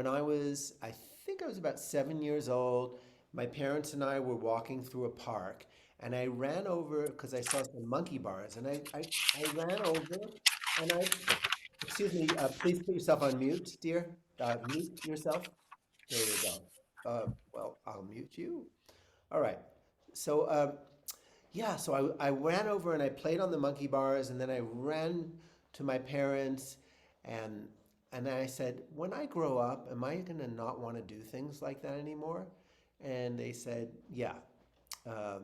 When I think I was about 7 years old, my parents and I were walking through a park, and I ran over because I saw some monkey bars, and I ran over, and excuse me, please put yourself on mute, dear. Mute yourself. There you go. Well, I'll mute you. All right. So, yeah, so I ran over and I played on the monkey bars, and then I ran to my parents, and and I said, when I grow up, am I gonna not want to do things like that anymore? And they said, yeah, uh,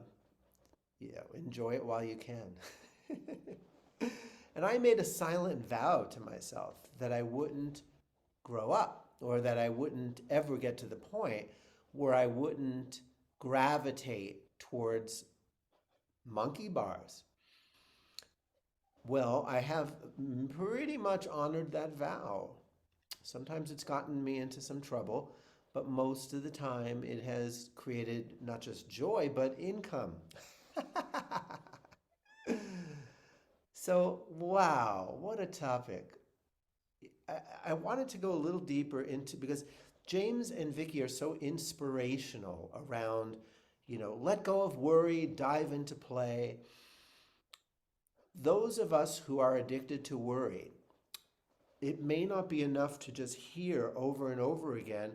yeah, enjoy it while you can. And I made a silent vow to myself that I wouldn't grow up, or that I wouldn't ever get to the point where I wouldn't gravitate towards monkey bars. Well, I have pretty much honored that vow. Sometimes it's gotten me into some trouble, but most of the time it has created not just joy, but income. So, wow, what a topic. I wanted to go a little deeper into, because James and Vicky are so inspirational around, let go of worry, dive into play. Those of us who are addicted to worry, it may not be enough to just hear over and over again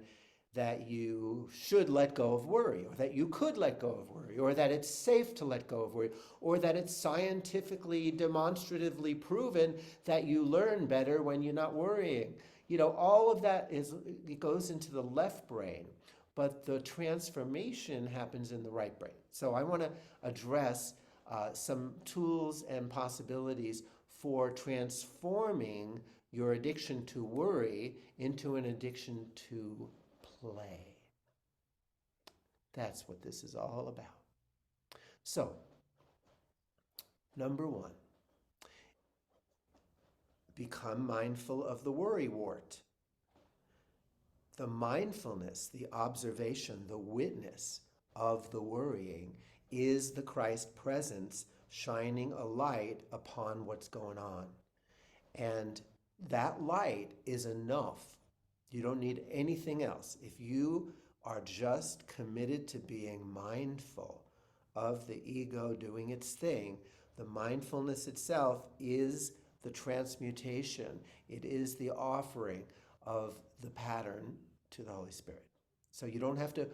that you should let go of worry, or that you could let go of worry, or that it's safe to let go of worry, or that it's scientifically, demonstratively proven that you learn better when you're not worrying. All of that it goes into the left brain, but the transformation happens in the right brain. So I want to address some tools and possibilities for transforming your addiction to worry into an addiction to play. That's what this is all about. So, number one, become mindful of the worry wart. The mindfulness, the observation, the witness of the worrying is the Christ presence shining a light upon what's going on. And that light is enough. You don't need anything else. If you are just committed to being mindful of the ego doing its thing, the mindfulness itself is the transmutation. It is the offering of the pattern to the Holy Spirit. So you don't have to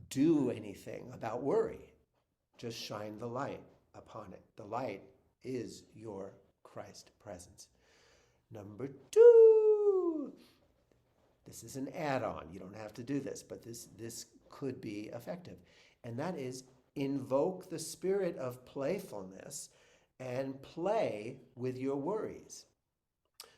do anything about worry. Just shine the light upon it. The light is your Christ presence. Number two, this is an add-on. You don't have to do this, but this could be effective. And that is invoke the spirit of playfulness and play with your worries.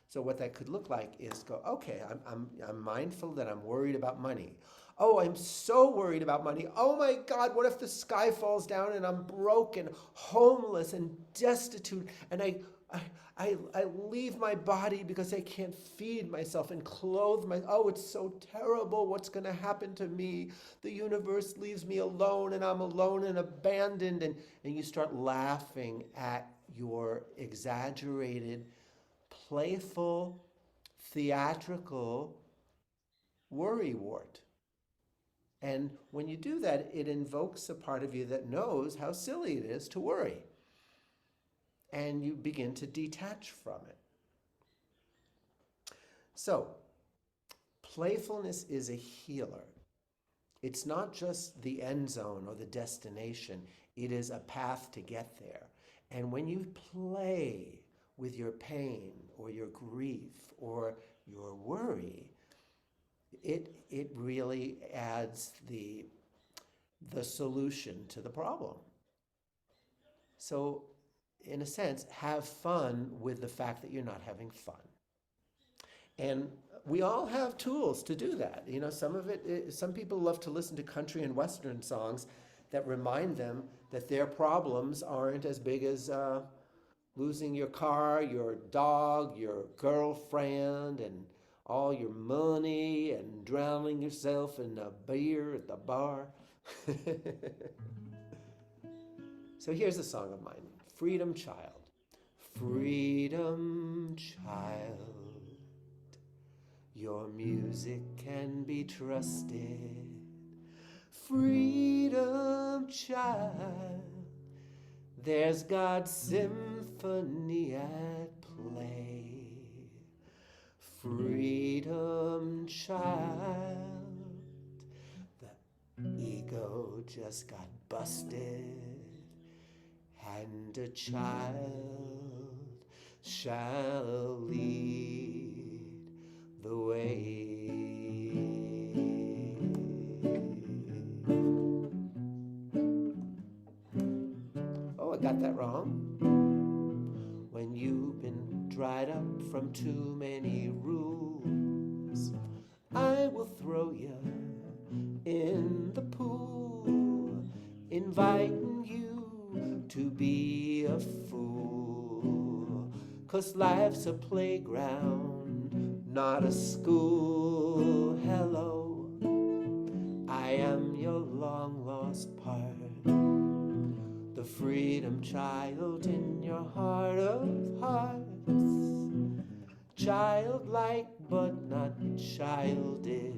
So what that could look like is go, okay, I'm mindful that I'm worried about money. Oh, I'm so worried about money. Oh my God, what if the sky falls down and I'm broken, homeless and destitute, and I leave my body because I can't feed myself and clothe myself. Oh, it's so terrible. What's going to happen to me? The universe leaves me alone, and I'm alone and abandoned. And you start laughing at your exaggerated, playful, theatrical worry wart. And when you do that, it invokes a part of you that knows how silly it is to worry. And you begin to detach from it. So, playfulness is a healer. It's not just the end zone or the destination, it is a path to get there. And when you play with your pain or your grief or your worry, it really adds the solution to the problem. So, in a sense, have fun with the fact that you're not having fun. And we all have tools to do that. Some people love to listen to country and Western songs that remind them that their problems aren't as big as losing your car, your dog, your girlfriend, and all your money, and drowning yourself in a beer at the bar. So here's a song of mine, Freedom Child. Freedom Child, Your music can be trusted. Freedom, child, there's God's symphony at play. Freedom, child, the ego just got busted, and a child shall lead the way. Oh, I got that wrong. When you've been dried up from too many rules, I will throw you in the pool, inviting you to be a fool. 'Cause life's a playground, not a school. Hello, I am your long lost part, the freedom child in your heart of hearts. Childlike but not childish,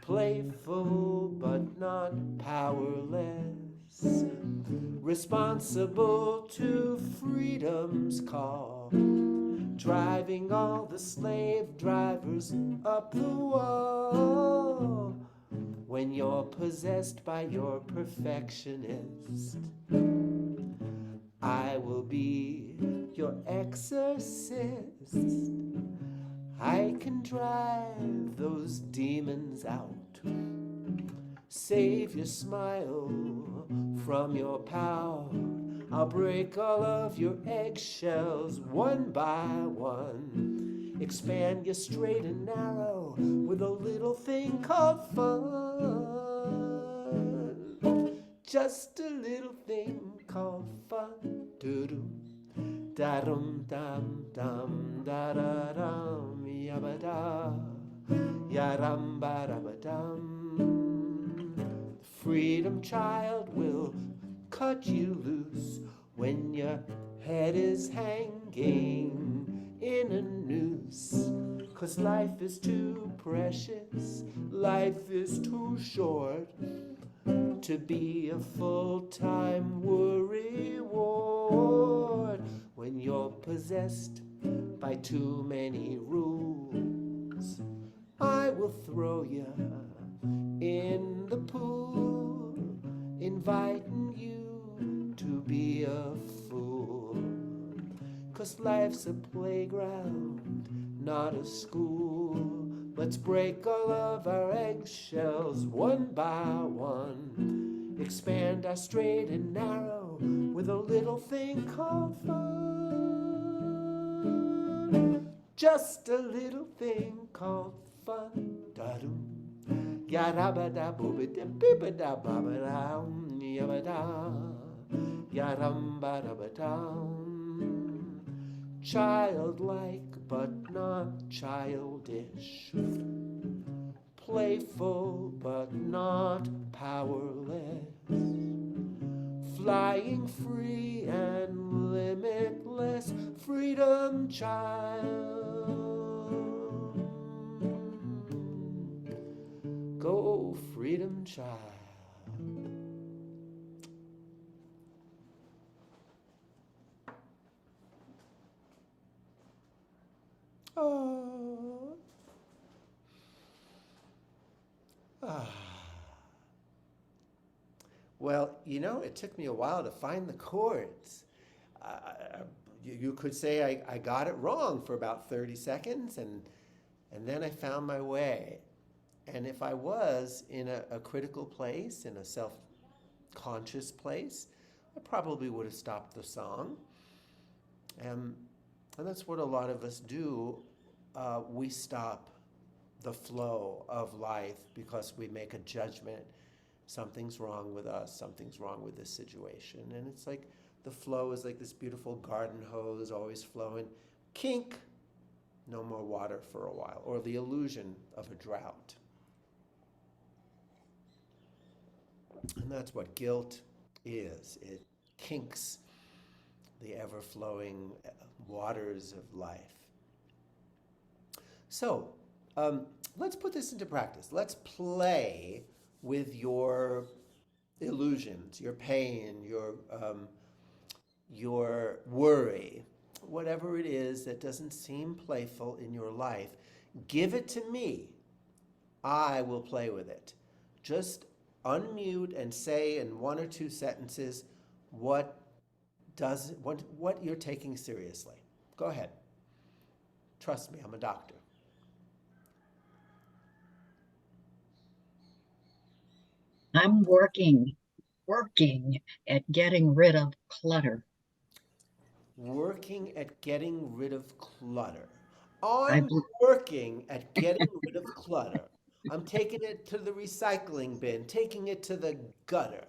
playful but not powerless, responsible to freedom's call, driving all the slave drivers up the wall. When you're possessed by your perfectionist, I will be your exorcist. I can drive those demons out, save your smile from your pout. I'll break all of your eggshells one by one, expand you straight and narrow with a little thing called fun. Just a little thing called fun. Do-doo. Da-dum dum dum da-da-dum yabba-da yaram-ba-da-ba-dum. The freedom child will cut you loose when your head is hanging in a noose. 'Cause life is too precious, life is too short to be a full-time worry ward. When you're possessed by too many rules, I will throw you in the pool, inviting you to be a fool. 'Cause life's a playground, not a school. Let's break all of our eggshells one by one, expand our straight and narrow with a little thing called fun. Just a little thing called fun. Da-dum, ya-da-ba-da-boo-ba-da-bee-ba-da-ba-ba-dum, ya-ba-da, ya-dum-ba-da-ba-dum. Childlike but not childish, playful but not powerless, flying free and limitless, freedom child. Go freedom child. Oh. Well, it took me a while to find the chords. You could say I got it wrong for about 30 seconds, and then I found my way. And if I was in a critical place, in a self-conscious place, I probably would have stopped the song. And that's what a lot of us do. We stop the flow of life because we make a judgment. Something's wrong with us, something's wrong with this situation. And it's like the flow is like this beautiful garden hose always flowing. Kink, no more water for a while, or the illusion of a drought. And that's what guilt is. It kinks the ever-flowing waters of life. So let's put this into practice. Let's play with your illusions, your pain, your worry, whatever it is that doesn't seem playful in your life. Give it to me. I will play with it. Just unmute and say in one or two sentences what what you're taking seriously. Go ahead. Trust me, I'm a doctor. I'm working at getting rid of clutter. Working at getting rid of clutter. I, I'm bel- working at getting rid of clutter. I'm taking it to the recycling bin, taking it to the gutter.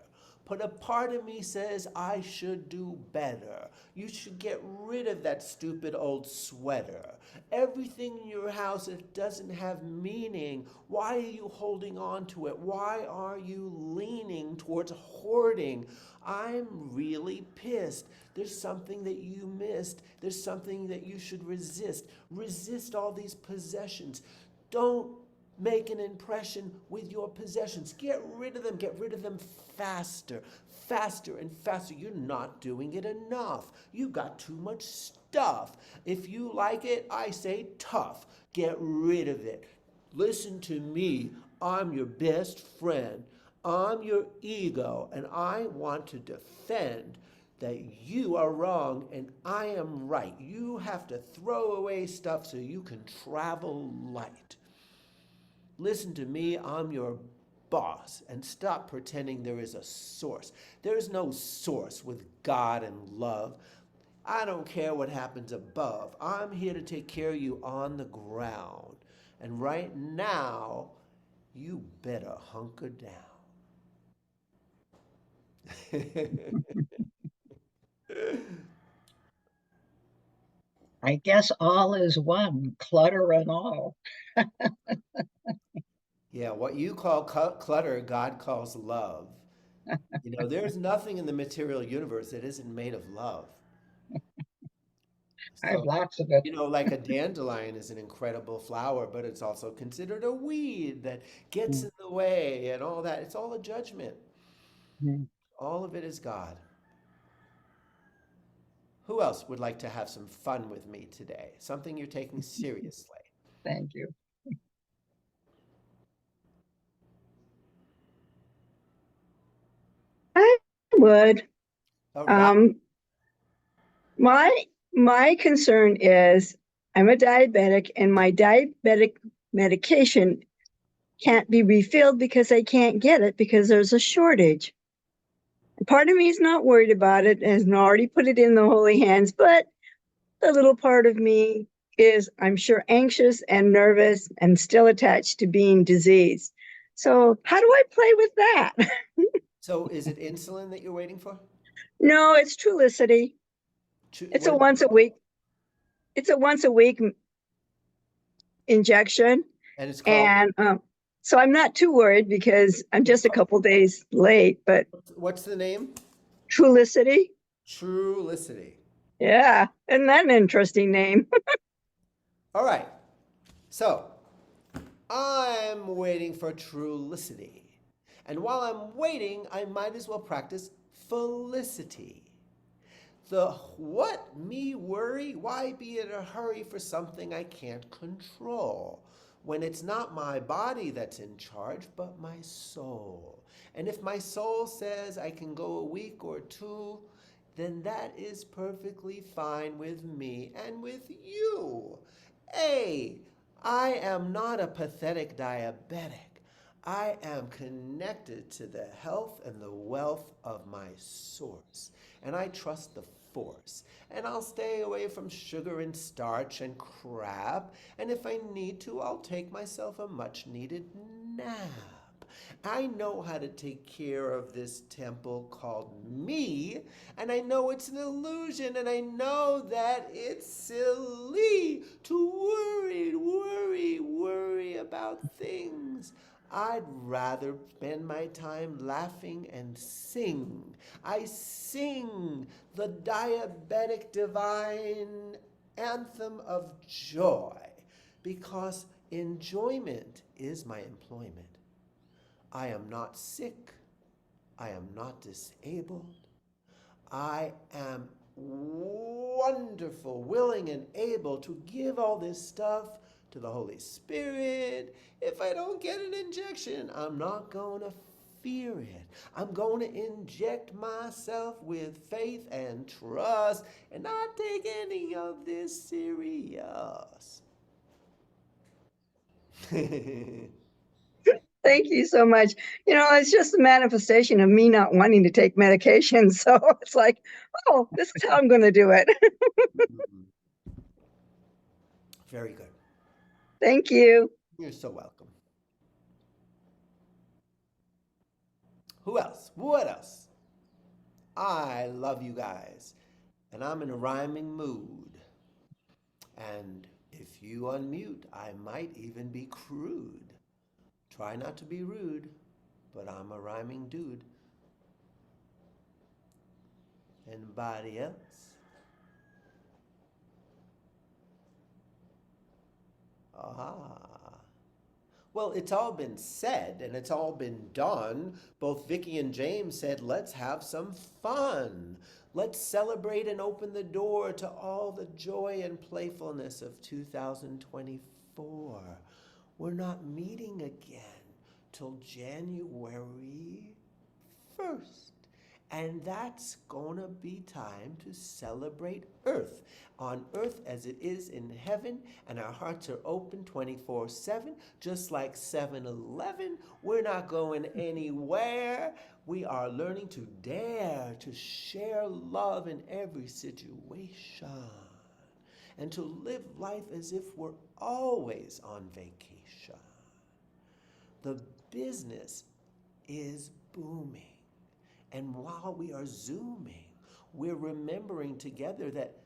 But a part of me says I should do better. You should get rid of that stupid old sweater. Everything in your house that doesn't have meaning, why are you holding on to it? Why are you leaning towards hoarding? I'm really pissed. There's something that you missed. There's something that you should resist. Resist all these possessions. Don't make an impression with your possessions. Get rid of them. Get rid of them faster, faster and faster. You're not doing it enough. You got too much stuff. If you like it, I say tough. Get rid of it. Listen to me. I'm your best friend. I'm your ego, and I want to defend that you are wrong and I am right. You have to throw away stuff so you can travel light. Listen to me, I'm your boss, and stop pretending there is a source. There is no source with God and love. I don't care what happens above. I'm here to take care of you on the ground. And right now, you better hunker down. I guess all is one, clutter and all. Yeah, what you call clutter, God calls love. You know, there's nothing in the material universe that isn't made of love. I have So, lots of it. you know, like a dandelion is an incredible flower, but it's also considered a weed that gets Mm, in the way and all that. It's all a judgment. mm. All of it is God. Who else would like to have some fun with me today? Something you're taking seriously. Thank you. I would. All right. Um, my my concern is I'm a diabetic and my diabetic medication can't be refilled because I can't get it because there's a shortage. Part of me is not worried about it, has already put it in the holy hands, but the little part of me is, I'm sure, anxious and nervous and still attached to being diseased. So how do I play with that? So is it insulin that you're waiting for? No, it's Trulicity. It's What a is it once a called? week. It's a once a week injection. And it's called, And so I'm not too worried because I'm it's just a called, couple days late, but what's the name? Trulicity, Trulicity. yeah, isn't that an interesting name? All right. So I'm waiting for Trulicity. And while I'm waiting, I might as well practice felicity. The what me worry? Why be in a hurry for something I can't control? When it's not my body that's in charge, but my soul. And if my soul says I can go a week or two, then that is perfectly fine with me and with you. A, I am not a pathetic diabetic. I am connected to the health and the wealth of my source, and I trust the force. And I'll stay away from sugar and starch and crap, and if I need to, I'll take myself a much needed nap. I know how to take care of this temple called me, and I know it's an illusion, and I know that it's silly to worry about things. I'd rather spend my time laughing and sing. I sing the diabetic divine anthem of joy. because enjoyment is my employment. I am not sick. I am not disabled. I am wonderful, willing, and able to give all this stuff to the Holy Spirit. If I don't get an injection, I'm not going to fear it. I'm going to inject myself with faith and trust and not take any of this serious. Thank you so much. It's just a manifestation of me not wanting to take medication. So it's like, oh, this is how I'm going to do it. Very good. Thank you. You're so welcome. Who else? What else? I love you guys, and I'm in a rhyming mood. And if you unmute, I might even be crude. Try not to be rude, but I'm a rhyming dude. Anybody else? Ah. Well, it's all been said and it's all been done. Both Vicky and James said, let's have some fun. Let's celebrate and open the door to all the joy and playfulness of 2024. We're not meeting again till January 1st. And that's gonna be time to celebrate Earth. On Earth as it is in heaven, and our hearts are open 24/7, just like 7-Eleven. We're not going anywhere. We are learning to dare to share love in every situation and to live life as if we're always on vacation. The business is booming. And while we are Zooming, we're remembering together that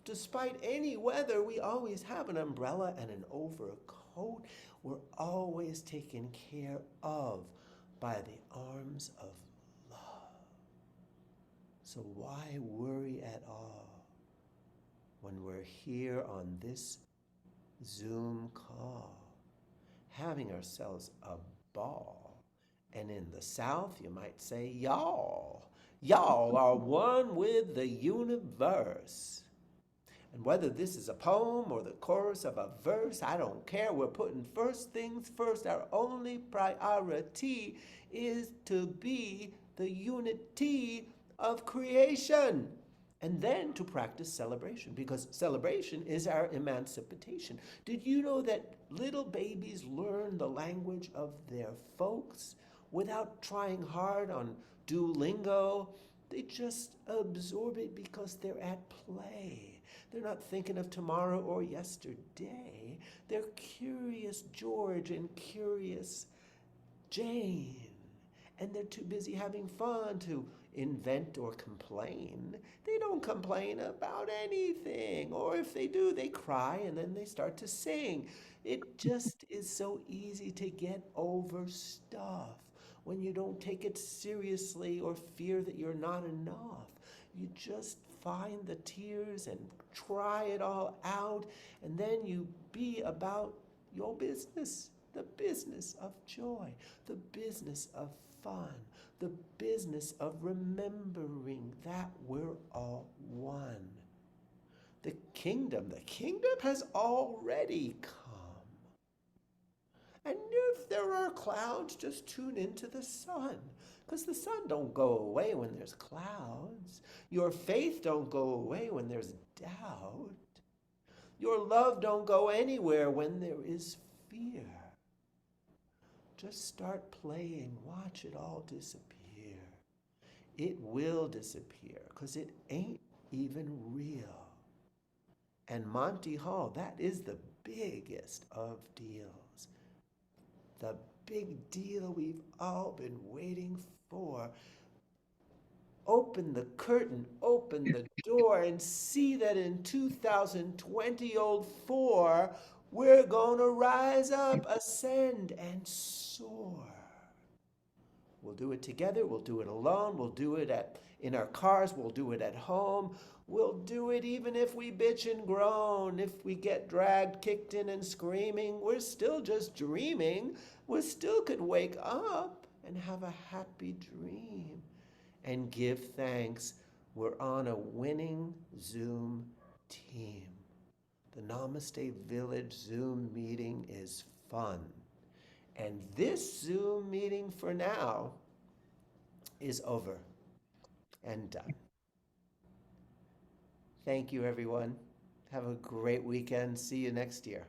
despite any weather, we always have an umbrella and an overcoat. We're always taken care of by the arms of love. So why worry at all when we're here on this Zoom call, having ourselves a ball? And in the South, you might say, y'all. Y'all are one with the universe. And whether this is a poem or the chorus of a verse, I don't care. We're putting first things first. Our only priority is to be the unity of creation. And then to practice celebration, because celebration is our emancipation. Did you know that little babies learn the language of their folks without trying hard on Duolingo? They just absorb it because they're at play. They're not thinking of tomorrow or yesterday. They're curious George and curious Jane. And they're too busy having fun to invent or complain. They don't complain about anything. Or if they do, they cry and then they start to sing. It just is so easy to get over stuff when you don't take it seriously or fear that you're not enough. You just find the tears and try it all out, and then you be about your business, the business of joy, the business of fun, the business of remembering that we're all one. The kingdom has already come. And if there are clouds, just tune into the sun, because the sun don't go away when there's clouds. Your faith don't go away when there's doubt. Your love don't go anywhere when there is fear. Just start playing, watch it all disappear. It will disappear, because it ain't even real. And Monty Hall, that is the biggest of deals. The big deal we've all been waiting for. Open the curtain, open the door, and see that in 2020-04, we're going to rise up, ascend, and soar. We'll do it together. We'll do it alone. We'll do it in our cars. We'll do it at home. We'll do it even if we bitch and groan. If we get dragged, kicked in, and screaming, we're still just dreaming. We still could wake up and have a happy dream and give thanks. We're on a winning Zoom team. The Namaste Village Zoom meeting is fun. And this Zoom meeting for now is over and done. Thank you, everyone. Have a great weekend. See you next year.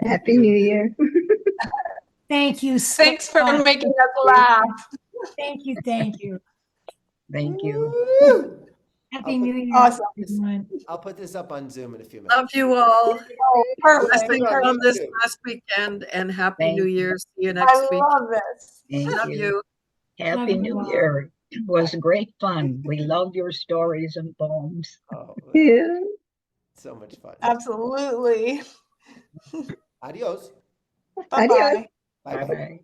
Happy New Year. Thank you so Thanks for much. making us laugh. Thank you. Thank you. Thank you. Woo! Happy I'll New put- Year, Awesome. everyone. I'll put this up on Zoom in a few minutes. Love you all. Oh, perfect. Blessings Perfect. on this Thank you. last weekend and happy Thank New you. Year. See you next I week. love this. Thank Love you. Happy Love you New all. Year. It was great fun. We love your stories and poems. Oh, Yeah. so much fun. Absolutely. Adios. Bye-bye. Bye-bye. Bye-bye.